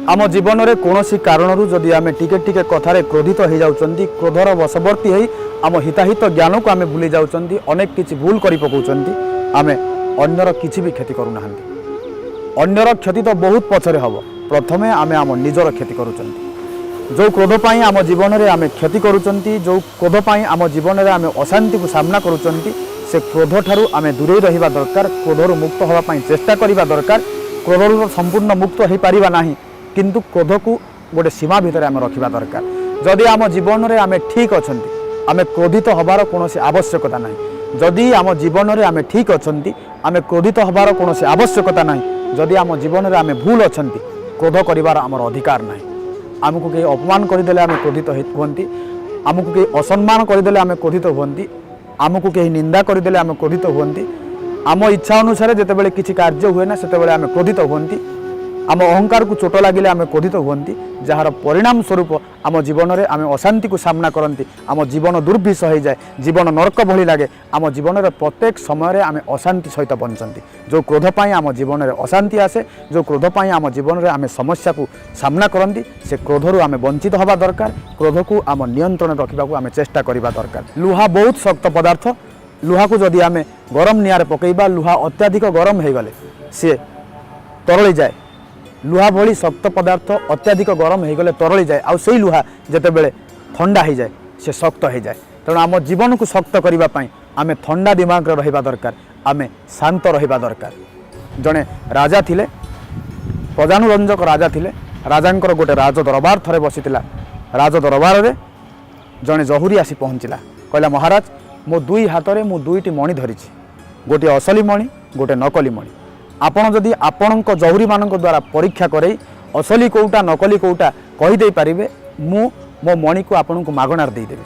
आम जीवन में कौन कारण जदि आम टिके टिके कथार क्रोधित हो जाती क्रोधर वशवर्ती हो आम हिताहित ज्ञान को आम भूली जाऊँ अनेक किसी भूल कर पकाउंट आम अन्यर किसी भी क्षति करूना अन्यर क्षति तो बहुत पछरे हम प्रथमे आम आम निजर क्षति करुँच जो क्रोधपाई आम जीवन में आम क्षति करुँच जो क्रोधपाई आम जीवन में आम अशांति को सामना करुँच से क्रोध ठारू आम दूरे रहिबा दरकार क्रोधर मुक्त होगापाई चेष्टा करबा दरकार क्रोधर संपूर्ण मुक्त हो पारिबा नाही किंतु क्रोध को गोटे सीमा भितर आम रखा दरकार जदि आम जीवन में आम ठीक अच्छा आम क्रोधित हबार कौन आवश्यकता ना जदि आम जीवन में आम ठीक अच्छा आम क्रोधित हबार कौन आवश्यकता ना जदि आम जीवन में आम भूल अच्छा क्रोध करार आमर अधिकार ना आमको कहीं अपमान करदे आम क्रोधित होती आमको कहीं असम्मान करदे आम क्रोधित होती आमको कहीं निंदा करदे आम क्रोधित होती आम इच्छा अनुसार जितेबाला किसी कार्य हुए ना से आम क्रोधित होती आम अहंकार को चोट लगे आम क्रोधित होती जार परिणाम स्वरूप आम जीवन में आम अशांति को सामना करती आम जीवन दुर्विष हो जाए जीवन नरक भली लगे आम जीवन में प्रत्येक समय आम अशांति सहित बंचती जो क्रोधपाई आम जीवन में अशांति आसे जो क्रोधपाई आम जीवन में आम समस्या को सामना करती से क्रोधरू आम वंचित हवा दरकार क्रोध को आम नियंत्रण रखा आम चेष्टा करवा दरकार लुहा बहुत शक्त पदार्थ लुहा को जदि आम गरम निआरे पकईबा लुहा अत्याधिक गरम हो गले सी तरली जाए लुहा भली शक्त पदार्थ अत्याधिक गरम हो गले तरली जाए आउ से लुहा जितेबाला ठंडा हो जाए से शक्त हो जाए तेणु आम जीवन को शक्त करने आम ठंडा दिमाग रहा दरकार आम शांत रहा दरकार जड़े राजा थिले प्रजानुरंजक राजा थिले राजांकर गोटे राज दरबार थरे बसीला राज दरबार रे जड़े जहुरी आसी पहुँचला कहला महाराज मो दुई हाथ में मु दुईटी मणि धरी गोटे असली मणि गोटे नकली मणि आपण जदि आपण जहुरी मान द्वारा परीक्षा कर असली कौटा नकली कौटा कहीदे पारे मु मो मणि को आपण को मागणार देदेवि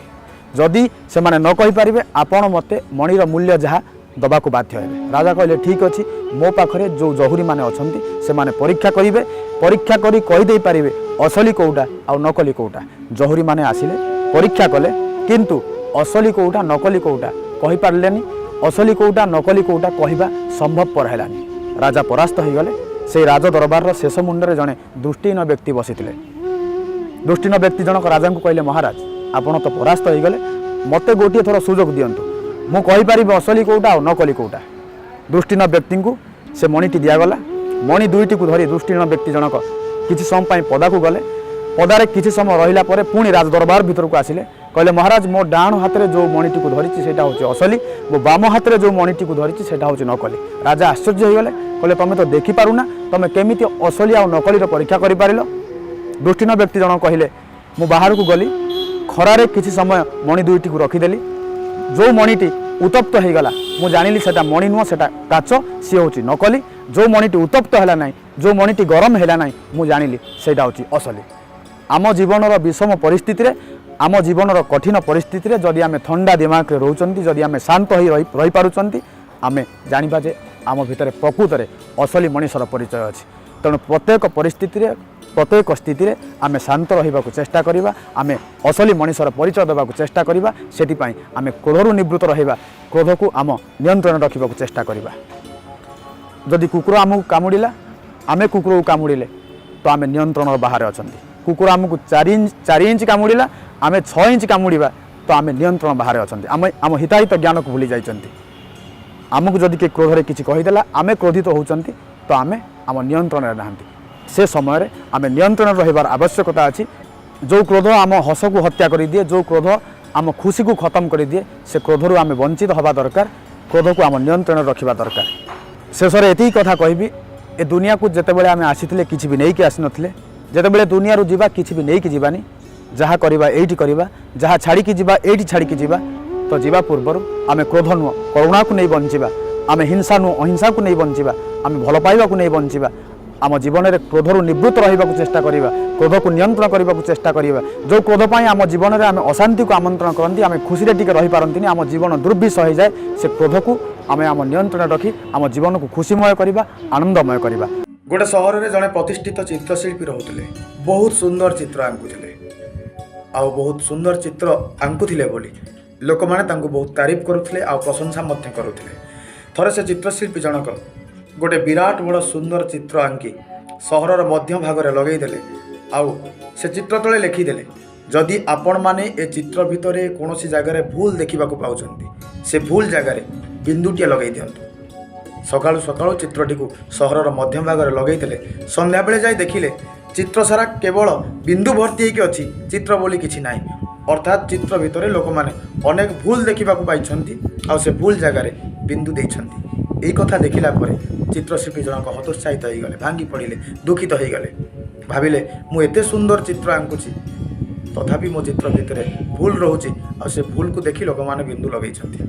जदि से माने न कही पारे आपण मते मणिर मूल्य जहाँ दबाक बाध्य हे राजा कहले ठीक अच्छी मो पाखरे जो जहुरी माने अछंती से माने परीक्षा करेंगे परीक्षा करी कहीदे पारे असली कौटा आ नकली कौटा जहुरी माने आसिले परीक्षा कले किंतु असली कौटा नकली कौटा कही पारलेनी असली कौटा नकली कौटा कहवा संभवपर हैलानी राजा परास्त हो गले से राज दरबार शेष मुंडे जड़े दृष्टिहीन व्यक्ति बसी दृष्टिहीन व्यक्ति जनक राजा को कहले महाराज आपण तो परास्त हो गले मते गोटे थर सुजोग दिंतु मु कहीपरि असली कौटा और नकली कौटा दृष्टिहीन व्यक्ति को से मणिटी दिगला मणि दुईटी को धरी दृष्टिहीन व्यक्ति जनक किसी समय पदा को गले पदारे किसी समय रहिला परे पुणी राज दरबार भीतर को आसिले कहले महाराज मो डाण हाथ में जो मणिटी को धरी सेटा हूँ असली मो बाम हाथ में जो मणिटी को धरी सेटा हूँ नकली राजा आश्चर्य हो गले कहले तुम तो देखिपारुना तुम केमी असली आ नकली परीक्षा कर दृष्टिहीन व्यक्ति जन कहले मु बाहर को गली खरारे किसी समय मणि दुईटी को रखीदेली जो मणिटी उत्तप्त हो गला मु जानिली सेटा मणि नुह सेटा काच सी हूँ नकली जो मणिटी उत्तप्त है ना जो मणिटी गरम है ना मु जानिली सेटा हूँ असली आम जीवन विषम परिस्थिति रे आम जीवन कठिन परिस्थिति रे जदि आम ठंडा दिमाग रोचंती जदि आम शांत हो रही पारुचंती आम जानिबा जे आम भितर प्रकृत में असली मनीषर परिचय अच्छी तेणु प्रत्येक परिस्थिति रे प्रत्येक स्थिति रे आम शांत रहिबा चेष्टा करिबा आम असली मनीषर परिचय देवा चेष्टा करिबा सेटिपाई आम क्रोधरू निवृत्त रहिबा क्रोध को आम नियंत्रण रखा चेष्टा करिबा जदि कुकुर आमको कामुड़िला आम कुकुर को कामुड़िले तो आम नियंत्रण बाहर अछंती कुकुर आमको 4 इंच कामुड़िला आम 6 इंच कामुड़ा तो आम नियंत्रण बाहर अच्छा आम आम हिताहित ज्ञान को भूली जाइंट आमको जदि के क्रोधरे किसी कहीदेला आम क्रोधित होती तो आम आम नियंत्रण ना से समय आम नियंत्रण रहिबार आवश्यकता अच्छी जो क्रोध आम हस को हत्या कर दिए जो क्रोध आम खुशी को खत्म कर दिए से क्रोधरू आम वंचित हवा दरकार क्रोध को आम नियंत्रण रखा दरकार शेष में एति कथा कहबी ए दुनिया को जितेबाला आम आसी किसी भी नहीं आसी नथिले जितेबाला दुनिया रू जीवा किसी भी नहीं जीवानी जहाँ करवा एठी करवा जहाँ छाड़ी जीवा एठी छाड़ी जीवा तो जीवा पूर्वर आम क्रोध नुह करुणा को नहीं बंचिबा आम हिंसा नुह अहिंसा को नहीं बंचिबा आम भल पाइबा को नहीं बंचिबा आम जीवन में क्रोधरू निवृत्त रहिबा चेष्टा करिबा क्रोध को नियंत्रण करने को चेष्टा करिबा जो क्रोध पाई आम जीवन में आम अशांति को आमंत्रण करती आम खुशी टिके रही पारंतिनी आम जीवन दुर्विष हो जाए से क्रोध को आम आम नियंत्रण रखी आम जीवन को खुशीमय करवा आनंदमय करवा गोटे सहर में जड़े प्रतिष्ठित चित्रशिल्पी रोते बहुत सुंदर चित्र आंकुले आ बहुत सुंदर चित्र आंकुले बोली लोक मैंने बहुत तारीफ करुले आ प्रशंसा करुले थरे से चित्रशिल्पी जनक गोटे विराट बड़ सुंदर चित्र आंकी ସହରର ମଧ୍ୟ ଭାଗରେ ଲଗାଇଦେଲେ ଆଉ ସେ ଚିତ୍ର ତଳେ ଲେଖିଦେଲେ ଯଦି ଆପଣମାନେ ଏ ଚିତ୍ର ଭିତରେ କୌଣସି ଜାଗାରେ ଭୁଲ ଦେଖିବାକୁ ପାଉଛନ୍ତି ସେ ଭୁଲ ଜାଗାରେ ବିନ୍ଦୁଟିଏ ଲଗାଇ ଦିଅନ୍ତୁ। ସକାଳୁ ସକାଳୁ ଚିତ୍ରଟିକୁ ସହରର ମଧ୍ୟ ଭାଗରେ ଲଗାଇଦେଲେ। ସନ୍ଧ୍ୟାବେଳେ ଯାଇ ଦେଖିଲେ ଚିତ୍ର ସାରା କେବଳ ବିନ୍ଦୁ ଭର୍ତ୍ତି ହେଇକି ଅଛି, ଚିତ୍ର ବୋଲି କିଛି ନାହିଁ। ଅର୍ଥାତ୍ ଚିତ୍ର ଭିତରେ ଲୋକମାନେ ଅନେକ ଭୁଲ ଦେଖିବାକୁ ପାଇଛନ୍ତି ଆଉ ସେ ଭୁଲ ଜାଗାରେ ବିନ୍ଦୁ ଦେଇଛନ୍ତି। ଏହି କଥା ଦେଖିଲା ପରେ ଚିତ୍ରଶିଳ୍ପୀ ଜଣକ ହତୋତ୍ସାହିତ ହୋଇଗଲେ, ଭାଙ୍ଗି ପଡ଼ିଲେ, ଦୁଃଖିତ ହୋଇଗଲେ। ଭାବିଲେ ମୁଁ ଏତେ ସୁନ୍ଦର ଚିତ୍ର ଆଙ୍କୁଛି ତଥାପି ମୋ ଚିତ୍ର ଭିତରେ ଭୁଲ ରହୁଛି ଆଉ ସେ ଭୁଲକୁ ଦେଖି ଲୋକମାନେ ବିନ୍ଦୁ ଲଗାଇଛନ୍ତି।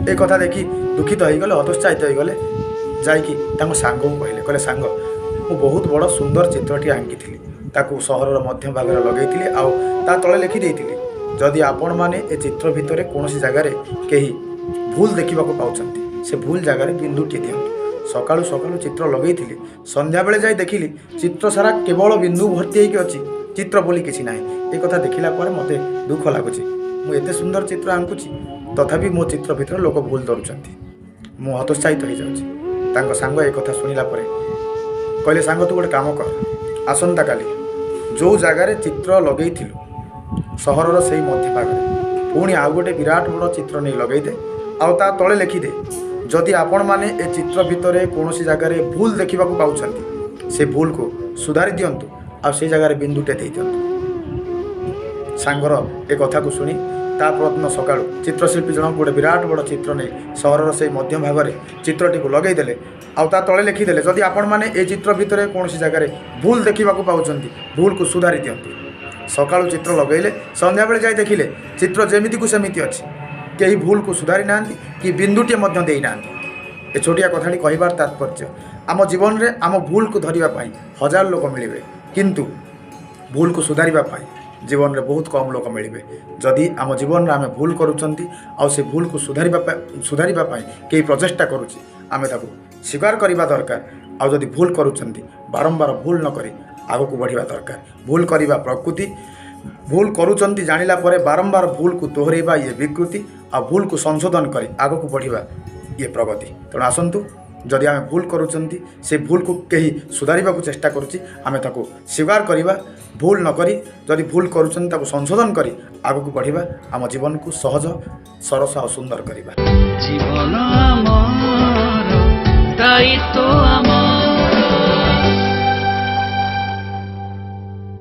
ଏ କଥା ଦେଖି ଦୁଃଖିତ ହୋଇଗଲେ, ହତୋତ୍ସାହିତ ହୋଇଗଲେ। ଯାଇକି ତାଙ୍କ ସାଙ୍ଗକୁ କହିଲେ ସାଙ୍ଗ ମୁଁ ବହୁତ ବଡ଼ ସୁନ୍ଦର ଚିତ୍ରଟି ଆଙ୍କିଥିଲି, ତାକୁ ସହରର ମଧ୍ୟ ଭାଗରେ ଲଗାଇଥିଲି ଆଉ ତା ତଳେ ଲେଖିଦେଇଥିଲି ଯଦି ଆପଣମାନେ ଏ ଚିତ୍ର ଭିତରେ କୌଣସି ଜାଗାରେ କେହି ଭୁଲ ଦେଖିବାକୁ ପାଉଛନ୍ତି ସେ ଭୁଲ ଜାଗାରେ ବିନ୍ଦୁଟିଏ ଦିଅନ୍ତୁ। ସକାଳୁ ସକାଳୁ ଚିତ୍ର ଲଗାଇଥିଲି, ସନ୍ଧ୍ୟାବେଳେ ଯାଇ ଦେଖିଲି ଚିତ୍ର ସାରା କେବଳ ବିନ୍ଦୁ ଭର୍ତ୍ତି ହେଇକି ଅଛି, ଚିତ୍ର ବୋଲି କିଛି ନାହିଁ। ଏ କଥା ଦେଖିଲା ପରେ ମୋତେ ଦୁଃଖ ଲାଗୁଛି। ମୁଁ ଏତେ ସୁନ୍ଦର ଚିତ୍ର ଆଙ୍କୁଛି ତଥାପି ମୋ ଚିତ୍ର ଭିତରେ ଲୋକ ଭୁଲ ଧରୁଛନ୍ତି, ମୁଁ ହତୋତ୍ସାହିତ ହୋଇଯାଉଛି। ତାଙ୍କ ସାଙ୍ଗ ଏ କଥା ଶୁଣିଲା ପରେ କହିଲେ ସାଙ୍ଗ ତୁ ଗୋଟେ କାମ କର, ଆସନ୍ତାକାଲି ଯେଉଁ ଜାଗାରେ ଚିତ୍ର ଲଗାଇଥିଲୁ ସହରର ସେଇ ମଧ୍ୟ ଭାଗରେ ପୁଣି ଆଉ ଗୋଟେ ବିରାଟ ବଡ଼ ଚିତ୍ର ନେଇ ଲଗାଇଦେ ଆଉ ତା ତଳେ ଲେଖିଦେ ଯଦି ଆପଣମାନେ ଏ ଚିତ୍ର ଭିତରେ କୌଣସି ଜାଗାରେ ଭୁଲ ଦେଖିବାକୁ ପାଉଛନ୍ତି ସେ ଭୁଲକୁ ସୁଧାରି ଦିଅନ୍ତୁ ଆଉ ସେଇ ଜାଗାରେ ବିନ୍ଦୁଟେ ଦେଇଦିଅନ୍ତୁ। ସାଙ୍ଗର ଏ କଥାକୁ ଶୁଣି ତା ପରଦିନ ସକାଳୁ ଚିତ୍ରଶିଳ୍ପୀ ଜଣକ ଗୋଟେ ବିରାଟ ବଡ଼ ଚିତ୍ର ନେଇ ସହରର ସେଇ ମଧ୍ୟ ଭାଗରେ ଚିତ୍ରଟିକୁ ଲଗାଇଦେଲେ ଆଉ ତା ତଳେ ଲେଖିଦେଲେ ଯଦି ଆପଣମାନେ ଏ ଚିତ୍ର ଭିତରେ କୌଣସି ଜାଗାରେ ଭୁଲ ଦେଖିବାକୁ ପାଉଛନ୍ତି ଭୁଲକୁ ସୁଧାରି ଦିଅନ୍ତୁ। ସକାଳୁ ଚିତ୍ର ଲଗାଇଲେ, ସନ୍ଧ୍ୟାବେଳେ ଯାଇ ଦେଖିଲେ ଚିତ୍ର ଯେମିତିକୁ ସେମିତି ଅଛି, କେହି ଭୁଲକୁ ସୁଧାରି ନାହାନ୍ତି କି ବିନ୍ଦୁଟିଏ ମଧ୍ୟ ଦେଇନାହାନ୍ତି। ଏ ଛୋଟିଆ କଥାଟି କହିବାର ତାତ୍ପର୍ଯ୍ୟ ଆମ ଜୀବନରେ ଆମ ଭୁଲକୁ ଧରିବା ପାଇଁ ହଜାର ଲୋକ ମିଳିବେ କିନ୍ତୁ ଭୁଲକୁ ସୁଧାରିବା ପାଇଁ ଜୀବନରେ ବହୁତ କମ୍ ଲୋକ ମିଳିବେ। ଯଦି ଆମ ଜୀବନରେ ଆମେ ଭୁଲ କରୁଛନ୍ତି ଆଉ ସେ ଭୁଲକୁ ସୁଧାରିବା ପାଇଁ କେହି ପ୍ରଚେଷ୍ଟା କରୁଛି ଆମେ ତାକୁ ସ୍ୱୀକାର କରିବା ଦରକାର। ଆଉ ଯଦି ଭୁଲ କରୁଛନ୍ତି ବାରମ୍ବାର ଭୁଲ ନ କରି ଆଗକୁ ବଢ଼ିବା ଦରକାର। ଭୁଲ କରିବା ପ୍ରକୃତି, ଭୁଲ କରୁଛନ୍ତି ଜାଣିଲା ପରେ ବାରମ୍ବାର ଭୁଲକୁ ଦୋହରାଇବା ଇଏ ବିକୃତି ଆଉ ଭୁଲକୁ ସଂଶୋଧନ କରି ଆଗକୁ ବଢ଼ିବା ଇଏ ପ୍ରଗତି। ତେଣୁ ଆସନ୍ତୁ ଯଦି ଆମେ ଭୁଲ କରୁଛନ୍ତି ସେ ଭୁଲକୁ କେହି ସୁଧାରିବାକୁ ଚେଷ୍ଟା କରୁଛି ଆମେ ତାକୁ ସ୍ୱୀକାର କରିବା, ଭୁଲ ନ କରି ଯଦି ଭୁଲ କରୁଛନ୍ତି ତାକୁ ସଂଶୋଧନ କରି ଆଗକୁ ବଢ଼ିବା, ଆମ ଜୀବନକୁ ସହଜ ସରସ ଆଉ ସୁନ୍ଦର କରିବା। ଜୀବନ ଆମର ଦାୟିତ୍ୱ ଆମର।